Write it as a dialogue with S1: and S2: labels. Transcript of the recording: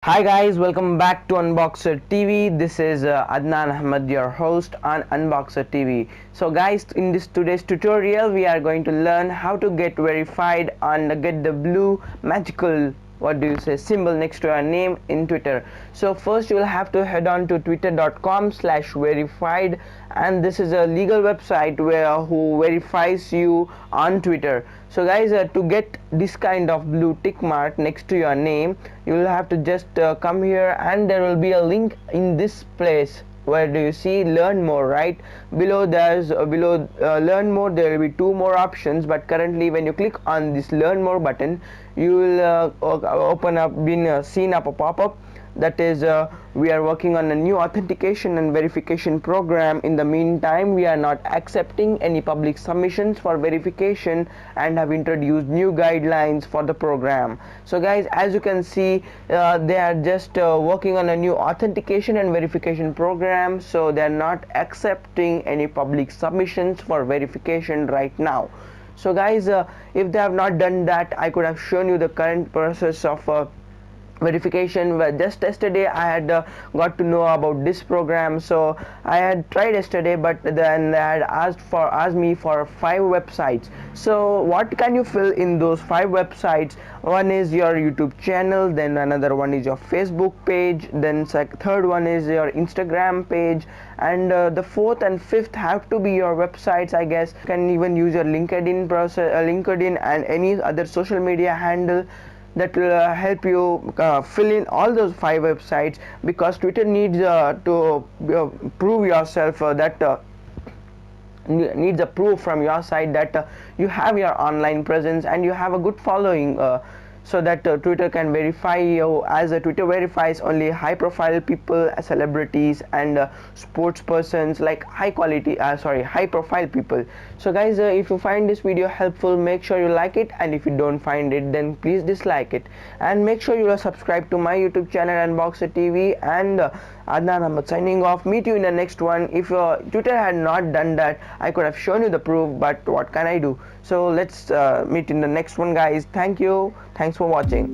S1: Hi guys, welcome back to Unboxer TV. This is Ahmed, your host on Unboxer TV. So guys, in this today's tutorial, we are going to learn how to get verified and get the blue magical symbol next to your name in Twitter. So first you will have to head on to twitter.com/verified, and this is a legal website who verifies you on Twitter. So guys, to get this kind of blue tick mark next to your name, you will have to just come here, and there will be a link in this place. Where do you see learn more? Right below, there's learn more, there will be two more options, but currently when you click on this learn more button, you will seen up a pop-up that is we are working on a new authentication and verification program. In the meantime, we are not accepting any public submissions for verification and have introduced new guidelines for the program. So guys, as you can see, they are just working on a new authentication and verification program, so they are not accepting any public submissions for verification right now. So guys, if they have not done that, I could have shown you the current process of verification. Where just yesterday I had got to know about this program, so I had tried yesterday, but then they had asked me for 5 websites. So what can you fill in those 5 websites? One is your YouTube channel, then another one is your Facebook page, then third one is your Instagram page, and the fourth and fifth have to be your websites, I guess. You can even use your LinkedIn and any other social media handle that will help you fill in all those 5 websites, because Twitter needs to prove yourself needs a proof from your side that you have your online presence and you have a good following, so that Twitter can verify you, as Twitter verifies only high profile people, celebrities and sports persons, like high profile people. So guys, if you find this video helpful, make sure you like it, and if you don't find it, then please dislike it, and make sure you are subscribed to my YouTube channel Unboxer TV. And Adnaan-The signing off. Meet you in the next one. If Twitter had not done that, I could have shown you the proof, but what can I do? So let's meet in the next one, guys. Thank you. Thanks for watching.